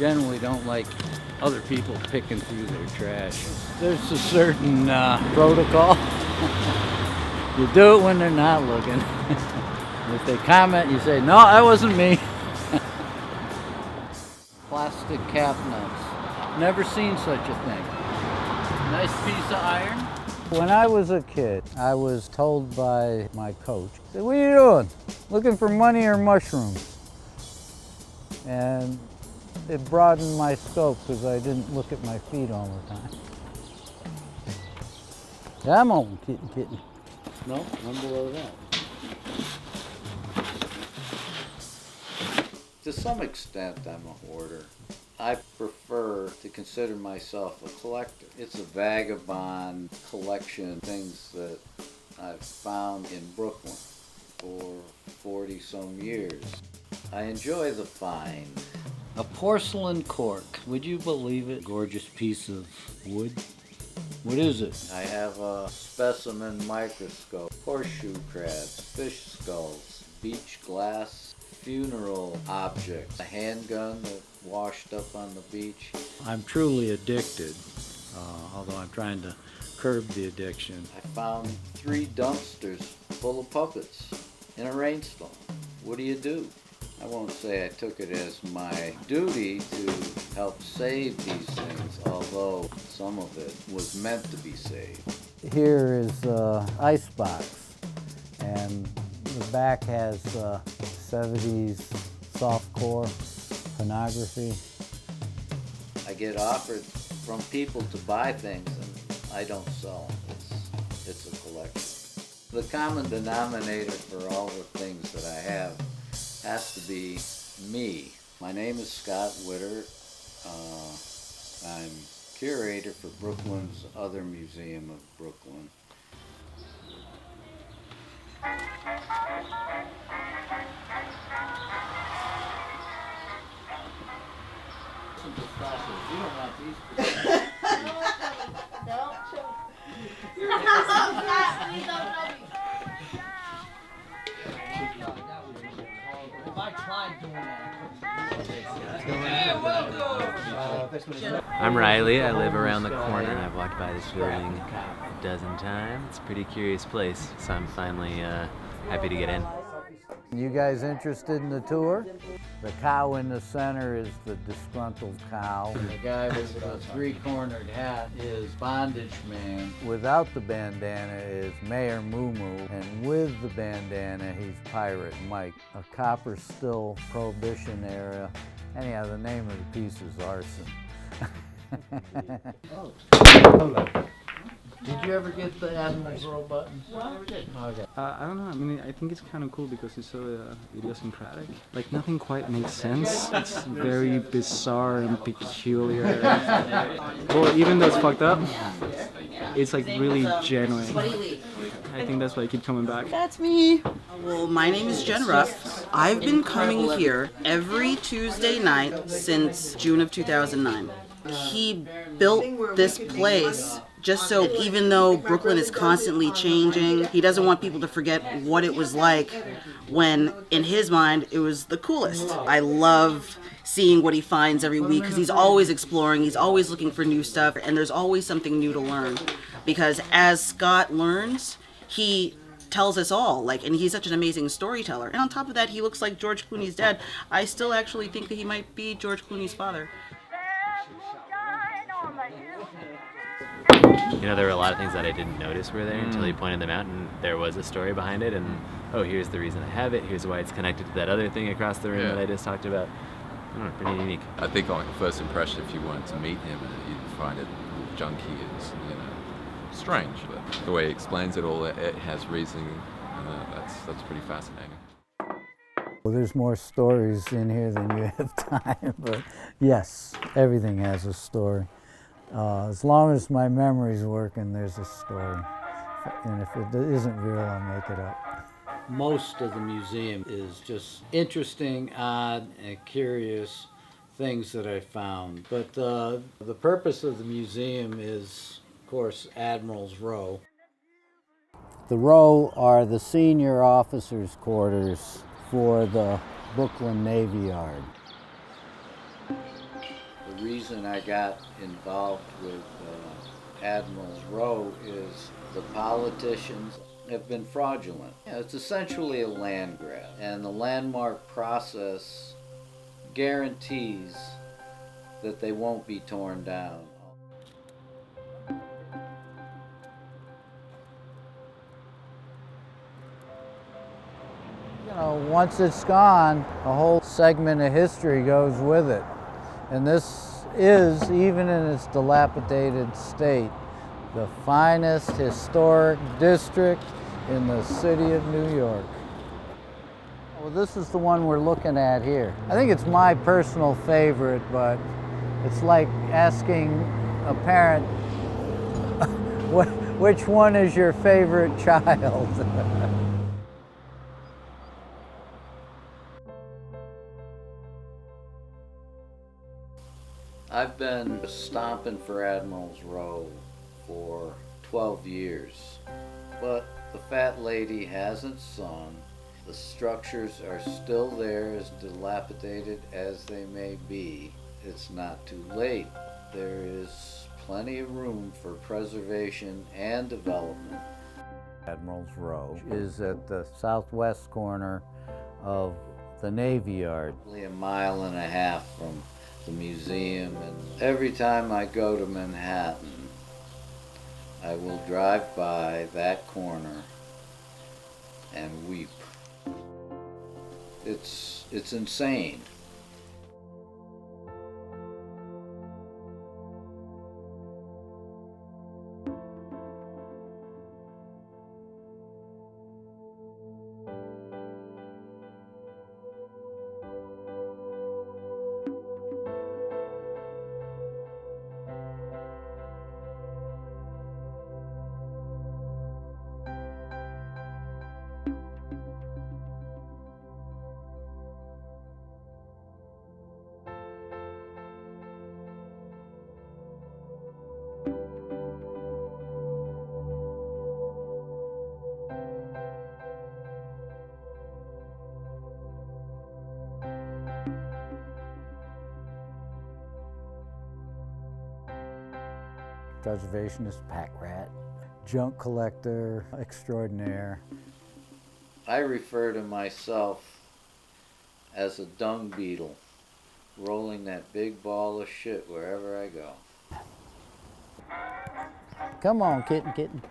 generally don't like other people picking through their trash. There's a certain protocol. You do it when they're not looking. If they comment, you say, no, that wasn't me. Plastic cap nuts. Never seen such a thing. Nice piece of iron. When I was a kid, I was told by my coach, what are you doing? Looking for money or mushrooms? And it broadened my scope because I didn't look at my feet all the time. Yeah, I'm on kitten. No, I'm below that. To some extent, I'm a hoarder. I prefer to consider myself a collector. It's a vagabond collection of things that I've found in Brooklyn for 40-some years. I enjoy the find. A porcelain cork, would you believe it? Gorgeous piece of wood. What is it? I have a specimen microscope, horseshoe crabs, fish skulls, beach glass, funeral objects, a handgun that washed up on the beach. I'm truly addicted, although I'm trying to curb the addiction. I found 3 dumpsters full of puppets in a rainstorm. What do? I won't say I took it as my duty to help save these things, although some of it was meant to be saved. Here is the ice box, and the back has 70s softcore pornography. I get offered from people to buy things, and I don't sell them. It's a collection. The common denominator for all the things that I have has to be me. My name is Scott Witter. I'm curator for Brooklyn's Other Museum of Brooklyn. You don't want these. Don't show. If I tried doing that, I'm Riley. I live around the corner. I've walked by this building a dozen times. It's a pretty curious place, so I'm finally happy to get in. You guys interested in the tour? The cow in the center is the disgruntled cow. The guy with the 3-cornered hat is Bondage Man. Without the bandana is Mayor Moo Moo, and with the bandana he's Pirate Mike. A copper still Prohibition era. Anyhow, the name of the piece is Arson. Hello. Did you ever get the Admirals Row buttons? No, I never did. Okay. I don't know. I mean, I think it's kind of cool because it's so idiosyncratic. Like, nothing quite makes sense. It's very bizarre and peculiar. Well, even though it's fucked up, it's like really genuine. I think that's why I keep coming back. That's me. Well, my name is Jen Ruff. I've been coming here every Tuesday night since June of 2009. He built this place just so, even though Brooklyn is constantly changing, he doesn't want people to forget what it was like when, in his mind, it was the coolest. I love seeing what he finds every week because he's always exploring, he's always looking for new stuff, and there's always something new to learn. Because as Scott learns, he tells us all, and he's such an amazing storyteller. And on top of that, he looks like George Clooney's dad. I still actually think that he might be George Clooney's father. You know, there were a lot of things that I didn't notice were there until he pointed them out, and there was a story behind it, and oh, here's the reason I have it, here's why it's connected to that other thing across the room that I just talked about. I don't know, pretty unique. I think on first impression, if you wanted to meet him, you'd find it junky and, strange, but the way he explains it all, it has reasoning, that's pretty fascinating. Well, there's more stories in here than you have time, but yes, everything has a story. As long as my memory's working, there's a story. And if it isn't real, I'll make it up. Most of the museum is just interesting, odd, and curious things that I found. But the purpose of the museum is, of course, Admirals Row. The Row are the senior officers' quarters for the Brooklyn Navy Yard. reason I got involved with Admirals Row is the politicians have been fraudulent. It's essentially a land grab, and the landmark process guarantees that they won't be torn down. You know, once it's gone, a whole segment of history goes with it. And this is, even in its dilapidated state, the finest historic district in the city of New York. Well, this is the one we're looking at here. I think it's my personal favorite, but it's like asking a parent, which one is your favorite child? I've been stomping for Admirals Row for 12 years, but the fat lady hasn't sung. The structures are still there, as dilapidated as they may be. It's not too late. There is plenty of room for preservation and development. Admirals Row is at the southwest corner of the Navy Yard. Only a mile and a half from the museum, and every time I go to Manhattan, I will drive by that corner and weep. It's insane. Preservationist, pack rat, junk collector extraordinaire. I refer to myself as a dung beetle, rolling that big ball of shit wherever I go. Come on, kitten, kitten.